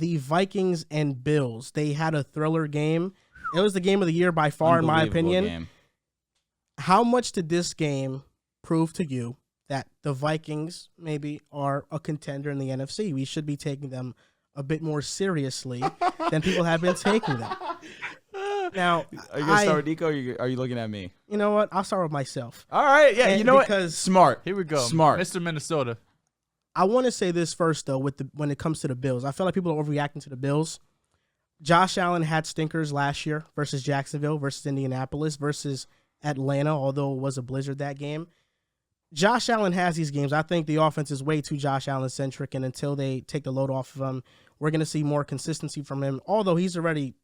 the Vikings and Bills. They had a thriller game. It was the game of the year by far, in my opinion. Game. How much did this game prove to you that the Vikings maybe are a contender in the NFC? We should be taking them a bit more seriously than people have been taking them. Now, are you going to start with Nico, or are you looking at me? You know what? I'll start with myself. All right, yeah, you know what? Smart. Here we go. Smart. Mr. Minnesota. I want to say this first, though, when it comes to the Bills. I feel like people are overreacting to the Bills. Josh Allen had stinkers last year versus Jacksonville, versus Indianapolis, versus Atlanta, although it was a blizzard that game. Josh Allen has these games. I think the offense is way too Josh Allen-centric, and until they take the load off of him, we're going to see more consistency from him, although he's already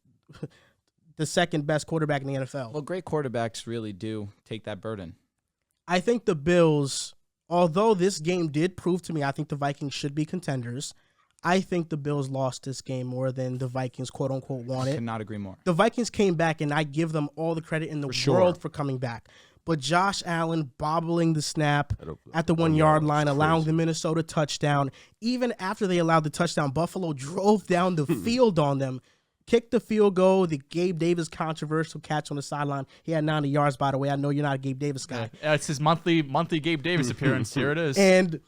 the second best quarterback in the NFL. Well, great quarterbacks really do take that burden. I think the Bills, although this game did prove to me I think the Vikings should be contenders, I think the Bills lost this game more than the Vikings, quote-unquote, wanted. I cannot agree more. The Vikings came back, and I give them all the credit in the world for coming back. But Josh Allen bobbling the snap at the 1 yard line, allowing the Minnesota touchdown. Even after they allowed the touchdown, Buffalo drove down the field on them, kicked the field goal, the Gabe Davis controversial catch on the sideline. He had 90 yards, by the way. I know you're not a Gabe Davis guy. Yeah, it's his monthly Gabe Davis appearance. Here it is. And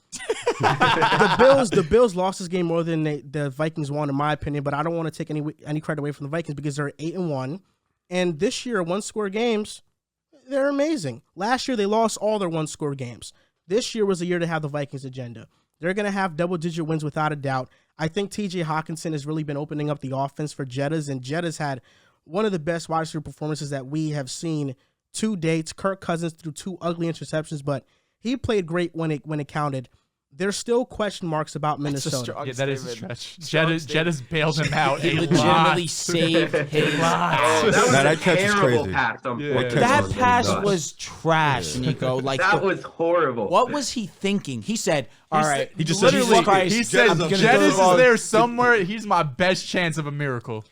the Bills lost this game more than the Vikings won, in my opinion. But I don't want to take any credit away from the Vikings because they're 8-1, and this year one-score games, they're amazing. Last year they lost all their one-score games. This year was the year to have the Vikings agenda. They're going to have double-digit wins without a doubt. I think T.J. Hawkinson has really been opening up the offense for Jettas, and Jettas had one of the best wide receiver performances that we have seen to date. Kirk Cousins threw 2 ugly interceptions, but he played great when it counted. There's still question marks about Minnesota. Yeah, that is a stretch. Jettas bailed him out. He legitimately saved his life. That catch is crazy. Pass that pass was trash, Nico. Like that was horrible. What was he thinking? He said, "All right." He just said, he said, "Jettas is there somewhere. He's my best chance of a miracle."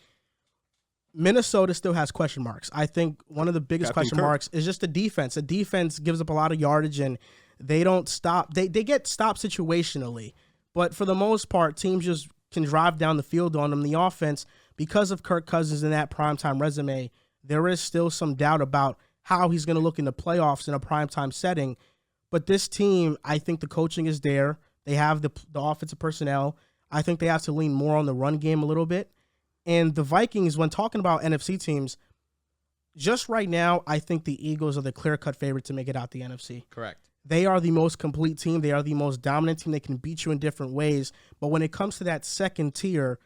Minnesota still has question marks. I think one of the biggest question marks is just the defense. The defense gives up a lot of yardage, and they don't stop. They get stopped situationally, but for the most part, teams just can drive down the field on them. The offense, because of Kirk Cousins and that primetime resume, there is still some doubt about how he's going to look in the playoffs in a primetime setting. But this team, I think the coaching is there. They have the offensive personnel. I think they have to lean more on the run game a little bit. And the Vikings, when talking about NFC teams, just right now, I think the Eagles are the clear-cut favorite to make it out the NFC. Correct. They are the most complete team. They are the most dominant team. They can beat you in different ways. But when it comes to that second tier,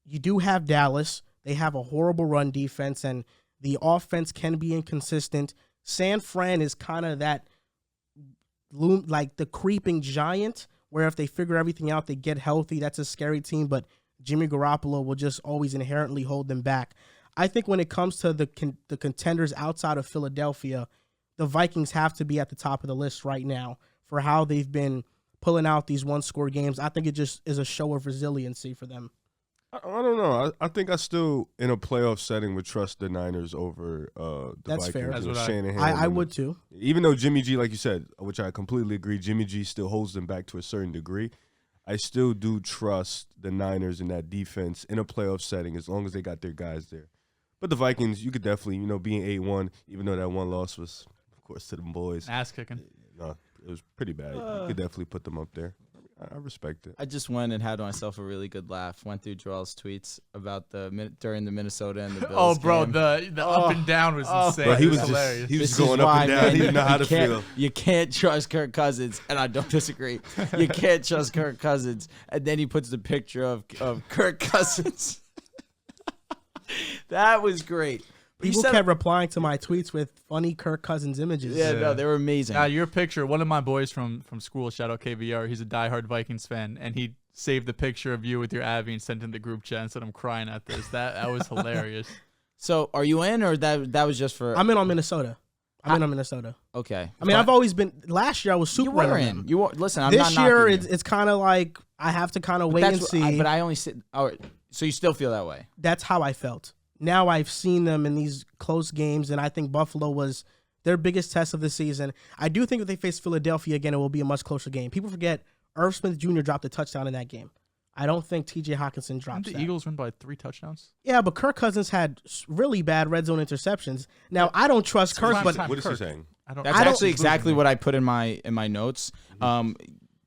you do have Dallas. They have a horrible run defense, and the offense can be inconsistent. San Fran is kind of that, like the creeping giant, where if they figure everything out, they get healthy. That's a scary team, but Jimmy Garoppolo will just always inherently hold them back. I think when it comes to the contenders outside of Philadelphia, the Vikings have to be at the top of the list right now for how they've been pulling out these one-score games. I think it just is a show of resiliency for them. I don't know. I think I still, in a playoff setting, would trust the Niners over the That's Vikings. fair. That's what Shanahan. I would too. Even though Jimmy G, like you said, which I completely agree, Jimmy G still holds them back to a certain degree. I still do trust the Niners in that defense in a playoff setting as long as they got their guys there. But the Vikings, you could definitely, being 8-1, even though that one loss was, of course, to them boys. Ass kicking. No, it was pretty bad. You could definitely put them up there. I respect it. I just went and had myself a really good laugh. Went through Joel's tweets about during the Minnesota and the Bills. Oh, bro, game. the up and down was insane. Bro, he was hilarious. He was going up and down. Man, He didn't know how to feel. You can't trust Kirk Cousins, and I don't disagree. You can't trust Kirk Cousins, and then he puts the picture of Kirk Cousins. That was great. People kept replying to my tweets with funny Kirk Cousins images. Yeah, no, they were amazing. Your picture, one of my boys from school, shout out KVR, he's a diehard Vikings fan, and he saved the picture of you with your Abby and sent in the group chat and said, "I'm crying at this." That was hilarious. So, are you in, or that was just for? I'm in on Minnesota. I'm in on Minnesota. Okay. I mean, I've always been. Last year, I was super. You were in. You were. Listen, I'm this not year, knocking you. it's kind of like I have to kind of wait and see. But I only sit. Oh, so you still feel that way? That's how I felt. Now I've seen them in these close games, and I think Buffalo was their biggest test of the season. I do think if they face Philadelphia again, it will be a much closer game. People forget Irv Smith Jr. dropped a touchdown in that game. I don't think T.J. Hawkinson drops Didn't that. the Eagles win by 3 touchdowns? Yeah, but Kirk Cousins had really bad red zone interceptions. Now, I don't trust Kirk, prime but time. What is he Kirk. saying? That's actually exactly what I put in my notes.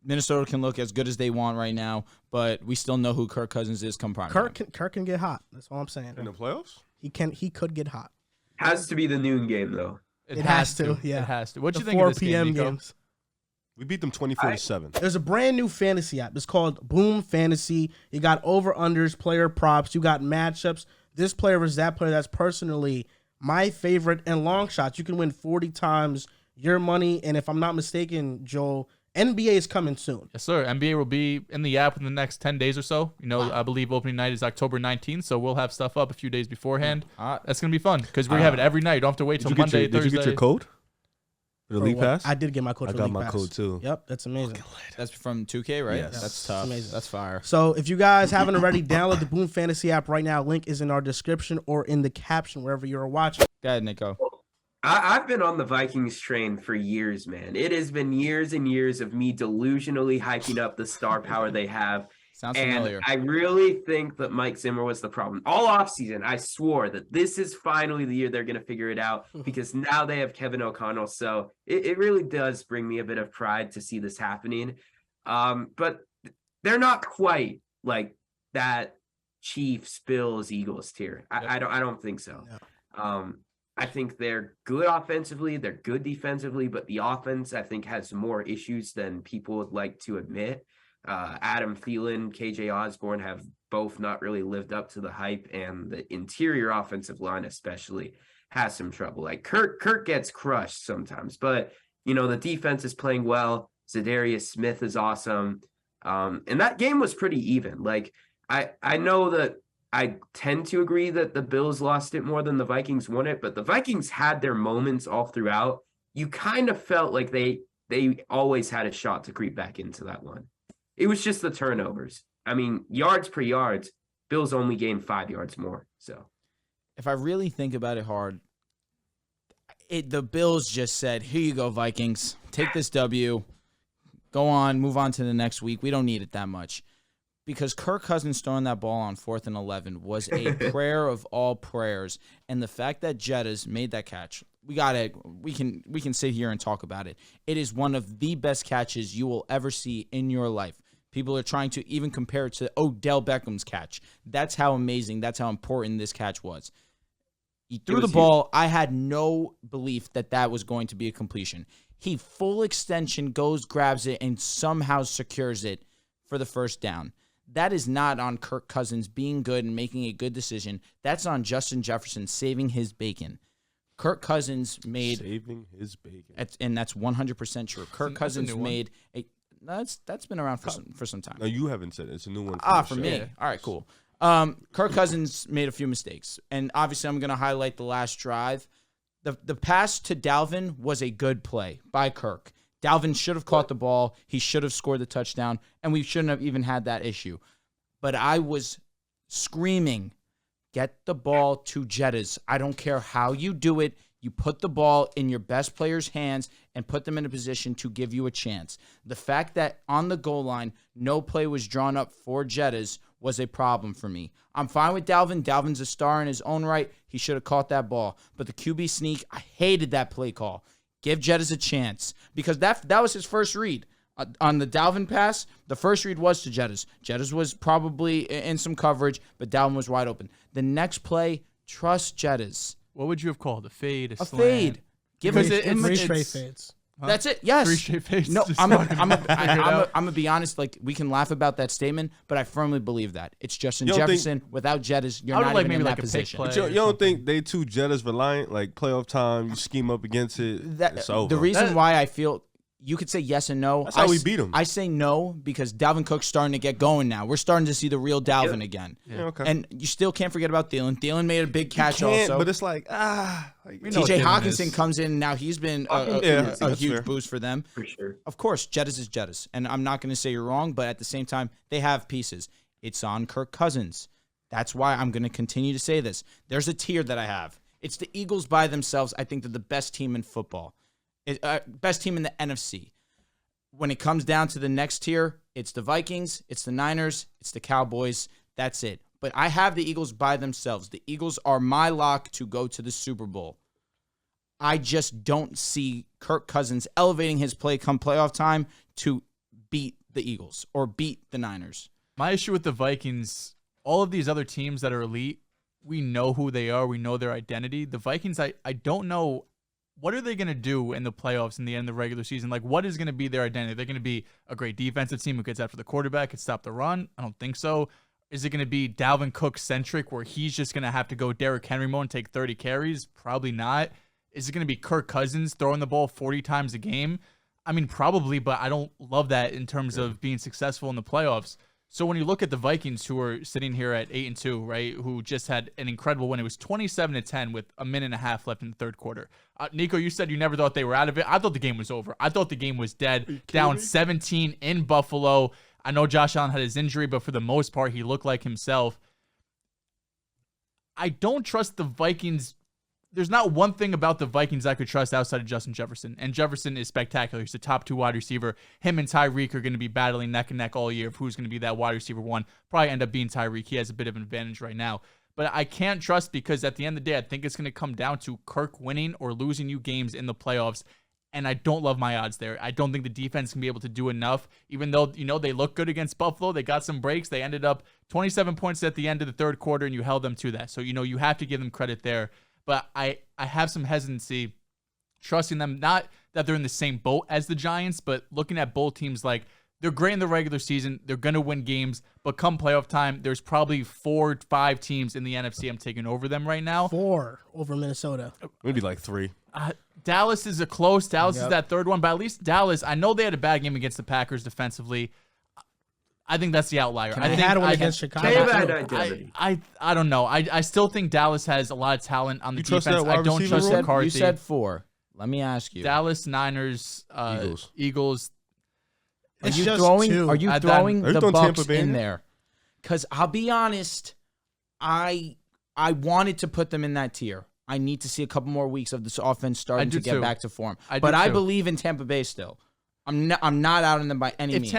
Minnesota can look as good as they want right now, but we still know who Kirk Cousins is come prime time. Kirk can get hot. That's all I'm saying. In the playoffs? He could get hot. Has to be the noon game though. It has to, yeah. It has to. What do you The think 4 of this p.m. game, Nico? games. We beat them 24-7. There's a brand new fantasy app. It's called Boom Fantasy. You got over-unders, player props. You got matchups. This player versus that player. That's personally my favorite. And long shots. You can win 40 times your money. And if I'm not mistaken, Joel, NBA is coming soon. Yes, sir. NBA will be in the app in the next 10 days or so. I believe opening night is October 19th, so we'll have stuff up a few days beforehand. That's going to be fun because we have it every night. You don't have to wait till Monday, Thursday. Did you get your code? For the league pass? I did get my code for the league pass. I got my code too. Yep, that's amazing. That's from 2K, right? Yes. That's tough. Amazing. That's fire. So if you guys haven't already, download the Boom Fantasy app right now. Link is in our description or in the caption wherever you're watching. Go ahead, Nico. I've been on the Vikings train for years, man. It has been years and years of me delusionally hyping up the star power they have. Sounds And familiar. I really think that Mike Zimmer was the problem. All offseason, I swore that this is finally the year they're going to figure it out because now they have Kevin O'Connell. So it really does bring me a bit of pride to see this happening. But they're not quite like that Chiefs, Bills, Eagles tier. I don't think so. No. I think they're good offensively. They're good defensively, but the offense, I think, has more issues than people would like to admit. Adam Thielen, KJ Osborne have both not really lived up to the hype, and the interior offensive line especially has some trouble. Like Kirk gets crushed sometimes, but the defense is playing well. Zadarius Smith is awesome. And that game was pretty even. Like I know that I tend to agree that the Bills lost it more than the Vikings won it, but the Vikings had their moments all throughout. You kind of felt like they always had a shot to creep back into that one. It was just the turnovers. I mean, yards per yards, Bills only gained 5 yards more. So, if I really think about it hard, the Bills just said, "Here you go, Vikings. Take this W. Go on, move on to the next week. We don't need it that much." Because Kirk Cousins throwing that ball on 4th and 11 was a prayer of all prayers, and the fact that Jettas made that catch, we can sit here and talk about it. It is one of the best catches you will ever see in your life. People are trying to even compare it to Odell Beckham's catch. That's how amazing, that's how important this catch was. He threw the ball. I had no belief that was going to be a completion. He full extension goes, grabs it, and somehow secures it for the first down. That is not on Kirk Cousins being good and making a good decision. That's on Justin Jefferson saving his bacon. Kirk Cousins made saving his bacon, and that's 100% true. Kirk Cousins made a. That's been around for some time. No, you haven't said it. It's a new one. For me. Yeah. All right, cool. Kirk Cousins made a few mistakes, and obviously I'm going to highlight the last drive. The pass to Dalvin was a good play by Kirk. Dalvin should have caught the ball. He should have scored the touchdown, and we shouldn't have even had that issue. But I was screaming, get the ball to Jettas. I don't care how you do it. You put the ball in your best player's hands and put them in a position to give you a chance. The fact that on the goal line, no play was drawn up for Jettas was a problem for me. I'm fine with Dalvin. Dalvin's a star in his own right. He should have caught that ball. But the QB sneak, I hated that play call. Give Jettas a chance because that was his first read. On the Dalvin pass, the first read was to Jettas. Jettas was probably in some coverage, but Dalvin was wide open. The next play, trust Jettas. What would you have called? A fade? A fade. Give him three straight fades. Huh? That's it. Yes. 3 straight fades. No, I'm gonna be honest. Like we can laugh about that statement, but I firmly believe that it's Justin Jefferson. Without Jettas, you're not even in that position. But you don't think they too Jettas reliant? Like playoff time, you scheme up against it. It's over. The reason why I feel. You could say yes and no. That's how we beat them. I say no because Dalvin Cook's starting to get going now. We're starting to see the real Dalvin again. Yeah, okay. And you still can't forget about Thielen. Thielen made a big catch also. But it's like, T.J. Hawkinson comes in, and now he's been a huge boost for them. For sure. Of course, Jettas is Jettas. And I'm not going to say you're wrong, but at the same time, they have pieces. It's on Kirk Cousins. That's why I'm going to continue to say this. There's a tier that I have. It's the Eagles by themselves. I think they're the best team in football. Best team in the NFC. When it comes down to the next tier, It's the Vikings, it's the Niners, it's the Cowboys. That's it. But I have the Eagles by themselves. The Eagles are my lock to go to the Super Bowl. I just don't see Kirk Cousins elevating his play come playoff time to beat the Eagles or beat the Niners. My issue with the Vikings, all of these other teams that are elite, we know who they are. We know their identity. The Vikings, I don't know, what are they going to do in the playoffs in the end of the regular season? Like, what is going to be their identity? They're going to be a great defensive team who gets after the quarterback, can stop the run? I don't think so. Is it going to be Dalvin Cook-centric where he's just going to have to go Derrick Henry mode and take 30 carries? Probably not. Is it going to be Kirk Cousins throwing the ball 40 times a game? I mean, probably, but I don't love that in terms of being successful in the playoffs. So when you look at the Vikings, who are sitting here at 8-2, right, who just had an incredible win. It was 27-10 with a minute and a half left in the third quarter. Nico, you said you never thought they were out of it. I thought the game was over. I thought the game was dead. Down 17 in Buffalo. I know Josh Allen had his injury, but for the most part, he looked like himself. I don't trust the Vikings. There's not one thing about the Vikings I could trust outside of Justin Jefferson. And Jefferson is spectacular. He's the top 2 wide receiver. Him and Tyreek are going to be battling neck and neck all year of who's going to be that wide receiver 1. Probably end up being Tyreek. He has a bit of an advantage right now. But I can't trust because at the end of the day, I think it's going to come down to Kirk winning or losing you games in the playoffs. And I don't love my odds there. I don't think the defense can be able to do enough. Even though, they look good against Buffalo. They got some breaks. They ended up 27 points at the end of the third quarter, and you held them to that. So, you have to give them credit there. But I have some hesitancy trusting them, not that they're in the same boat as the Giants, but looking at both teams like they're great in the regular season. They're going to win games. But come playoff time, there's probably 4 or 5 teams in the NFC I'm taking over them right now. 4 over Minnesota. Maybe like 3. Dallas is a close. Dallas is that third one. But at least Dallas, I know they had a bad game against the Packers defensively. I think that's the outlier. I think had one against Chicago. They have had identity. I don't know. I still think Dallas has a lot of talent on the defense. I don't trust You McCarthy. said 4. Let me ask you. Dallas, Niners, Eagles. Are you throwing the Bucks in there? Because I'll be honest, I wanted to put them in that tier. I need to see a couple more weeks of this offense starting to get back to form. But I believe in Tampa Bay still. I'm not out on them by any means.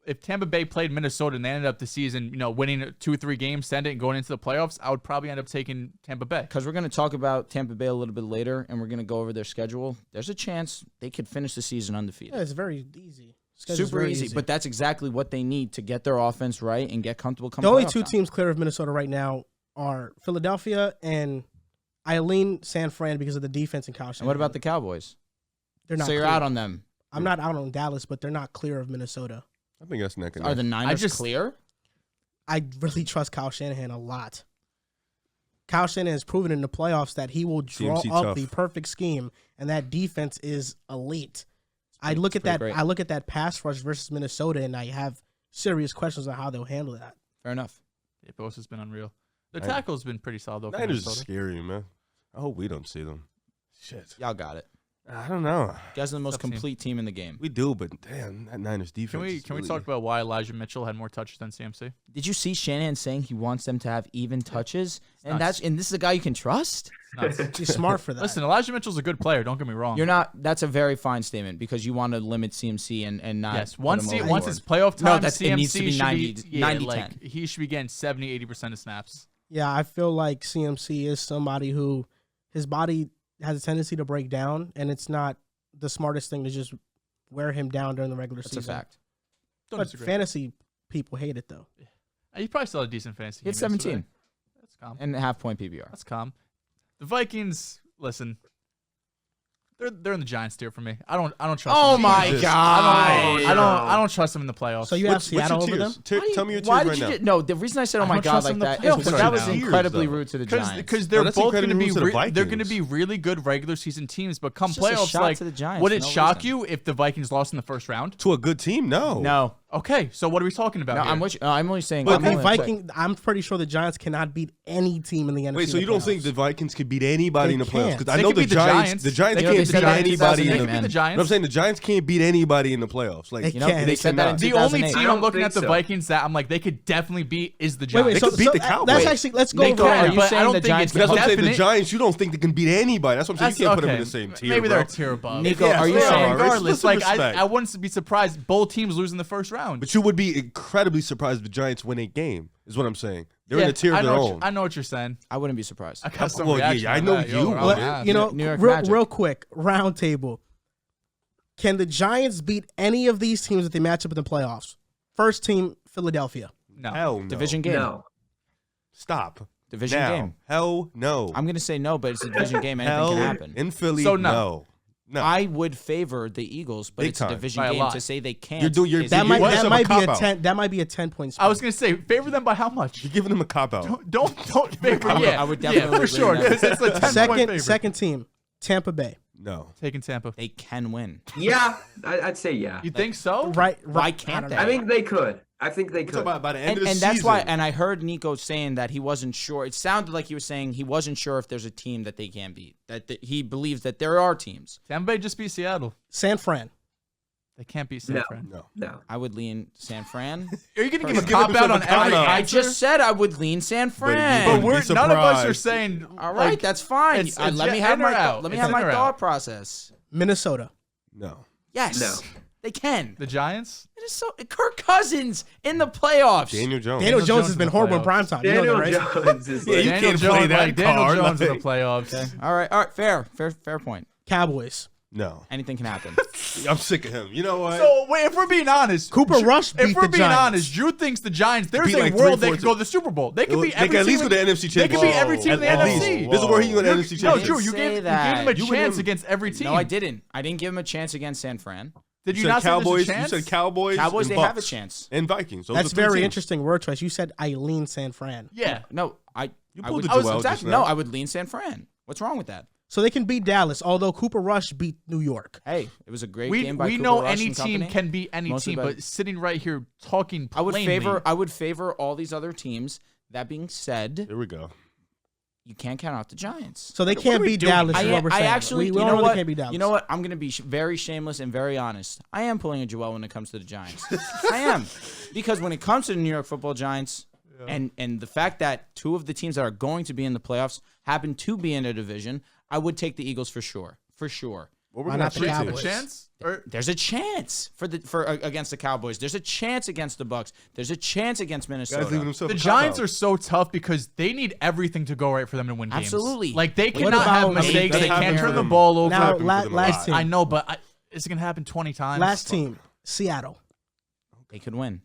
If Tampa Bay played Minnesota and they ended up the season, winning 2 or 3 games, send it, and going into the playoffs, I would probably end up taking Tampa Bay. Because we're going to talk about Tampa Bay a little bit later, and we're going to go over their schedule. There's a chance they could finish the season undefeated. Yeah, it's very easy. Super easy, but that's exactly what they need to get their offense right and get comfortable coming. The only 2 teams clear of Minnesota right now are Philadelphia and I lean San Fran because of the defense and Kyle Shanahan. And what about the Cowboys? They're not. So you're out on them. I'm not out on Dallas, but they're not clear of Minnesota. I think that's neck and neck. Are the Niners clear? I really trust Kyle Shanahan a lot. Kyle Shanahan has proven in the playoffs that he will draw up the perfect scheme, and that defense is elite. I look at that. Great. I look at that pass rush versus Minnesota, and I have serious questions on how they'll handle that. Fair enough. Yeah, Bosa has been unreal. The tackle's been pretty solid though. Niners are scary, man. I hope we don't see them. Shit, y'all got it. I don't know. You guys are the most complete team in the game. We do, but damn, that Niners defense. Can we talk about why Elijah Mitchell had more touches than CMC? Did you see Shanahan saying he wants them to have even touches? And this is a guy you can trust? He's smart for that. Listen, Elijah Mitchell's a good player. Don't get me wrong. You're not. That's a very fine statement because you want to limit CMC and not. Yes, once it's playoff time, CMC it needs to be 90-10. He should be getting 70-80% of snaps. Yeah, I feel like CMC is somebody who his body has a tendency to break down, and it's not the smartest thing to just wear him down during the regular season. That's a fact. But fantasy people hate it, though. He probably still had a decent fantasy game. It's 17. Yesterday. That's calm. And half-point PBR. That's calm. The Vikings, listen, they're in the Giants tier for me. I don't trust them. Oh my god! I don't trust them in the playoffs. So you have Seattle over them? Tell me your tiers right now. No, the reason I said "oh my god" like that is because that was incredibly rude to the Giants. Because they're both going to be they're going to be really good regular season teams, but come playoffs, like would it shock you if the Vikings lost in the first round to a good team? No. Okay, so what are we talking about? No, I'm only saying. But the Vikings, I'm pretty sure the Giants cannot beat any team in the NFC. Wait, so you don't think the Vikings could beat anybody in the playoffs? Because I know the Giants. The Giants can't said that in anybody. 2008, They could beat man. the Giants. I'm saying the Giants can't beat anybody in the playoffs. Like They can't. They said that in cannot. The only 2008. team I don't I'm looking think at the so. Vikings that I'm like they could definitely beat is the Wait, Giants. wait. They So, could beat so the that's Cowboys. actually. Let's go. Nico, around. are you But I saying don't the think Giants? it's That's what I'm saying. The definite. Giants, you don't think they can beat anybody. That's what I'm saying. You can't put them in the same tier. Maybe bro. they're a tier above. Nico, Yeah, are you yeah, saying? all right. Regardless, Some like respect. I wouldn't be surprised both teams lose in the first round. But you would be incredibly surprised if the Giants win a game. Is what I'm saying. They're in Yeah, a tier I of their know own. I know what you're saying. I wouldn't be surprised. I got some Well, yeah, reaction I on know that. you, Yo, but- wow. Yeah. You know, New York real, Magic. real quick, round table. Can the Giants beat any of these teams that they match up in the playoffs? First team, Philadelphia. No. Hell no. Division game. No. Stop. Division now. game. Hell no. I'm gonna say no, but it's a division game. Anything Hell can happen. in Philly. So no. no. No. I would favor the Eagles, but Big it's a time. division By a game. lot. To say they can't. You're doing- you're- is- That might What? that Some might be a cop-out. 10. That might be a 10-point spread. I was gonna say favor them by how much? You're giving them a cop out. Don't favor. I would definitely for agree sure. with that. It's a 10-point second favorite. second team, Tampa Bay. No. Taking Tampa. They can win. Yeah, I'd say yeah. You think so? Right? Why can't I don't they? know. I think they could. I think they could. By the end of the And season. that's why. And I heard Nico saying that he wasn't sure. It sounded like he was saying he wasn't sure if there's a team that they can beat. That he believes that there are teams. Tampa Bay just beat Seattle. San Fran. They can't beat San No. Fran. No. No. I would lean San Fran. Are you gonna give Just a give cop yourself out a on every cop-out. I answer? just said I would lean San Fran. But You'd we're be none of us are surprised. saying. All right, like, that's fine. it's Let me in have or my out. let me It's have in my or out. thought process. Minnesota. No. Yes, No. they can. the Giants. It is so Kirk Cousins in the playoffs. Daniel Jones. Daniel Jones has in been the horrible in playoffs. primetime. You know Daniel that, right? Jones is Yeah, like, you Daniel can't play Jones, that like Daniel card, Jones in the like- playoffs. All right, fair point. Cowboys. No. Anything can happen. I'm sick of him. You know what? So wait, if we're being honest, Cooper Rush beat If we're the being Giants. honest, Drew thinks the Giants. There's Beat a like world they 3-4 could go to the Super Bowl. They could They beat every can at least team go to the in- NFC They could beat Championship. every team in the At NFC. least. This is where he can go to the NFC No, Championship. Drew, you say gave him that. a You chance wouldn't- against every team. No, I didn't. I didn't give him a chance against San Fran. Did you said not Cowboys. say there's a chance? You said Cowboys. Cowboys, and they Bucks. have a chance. And Vikings. Those That's are three very teams. interesting word choice. You said I lean San Fran. Yeah. No, I pulled would. the I was Joel just exactly now. no. I would lean San Fran. What's wrong with that? So they can beat Dallas, although Cooper Rush beat New York. Hey, it was a great We game by Cooper know Rush any and team company. can beat any Mostly team, by- but sitting right here talking I would plainly, favor all these other teams. That being said, Here we go. you can't count out the Giants. So they What are can't we beat doing? Dallas. Is what we're I saying. actually, we you all know they what? can't beat Dallas. You know what? I'm going to be very shameless and very honest. I am pulling a Joel when it comes to the Giants. I am, because when it comes to the New York Football Giants, and the fact that two of the teams that are going to be in the playoffs happen to be in a division, I would take the Eagles for sure. For sure. What Why we not got the three a Cowboys? teams. chance. Or, There's a chance for against the Cowboys. There's a chance against the Bucks. There's a chance against Guys Minnesota. leaving themselves the a Giants cop-out. are so tough because they need everything to go right for them to win games. Absolutely. Like they What cannot have about- mistakes. That's They can't happened turn for the them. ball over. Now, happened for them a last lot. team. I know, but is it gonna happen 20 times? Last team, Seattle. They could win.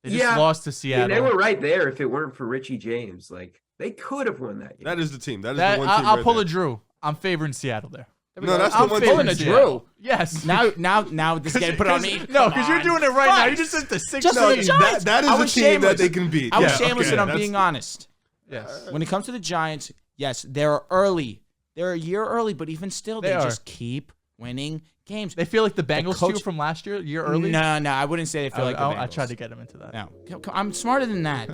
They just Yeah. lost to I Seattle. mean, they were right there if it weren't for Richie James. Like, they could have won that game. That is the team. That is That- the one team I'll right pull there. a Drew. I'm favoring Seattle there. No, that's the I'm one favoring pulling a team. Seattle. Drew. Yes. Now this getting put on me. No, Come because you're on. doing it right now. Fine. You just said the six. Just No, for the Giants. That is I a was team shameless. that they can beat. I was Yeah, shameless okay, and I'm that's- being honest. yes. When it comes to the Giants, yes, they're early. They're a year early, but even still, they are. just keep winning games. They feel like the Bengals coach- too from last year, a year early. No, I wouldn't say they feel like the I Bengals. tried to get him into that. No, I'm smarter than that.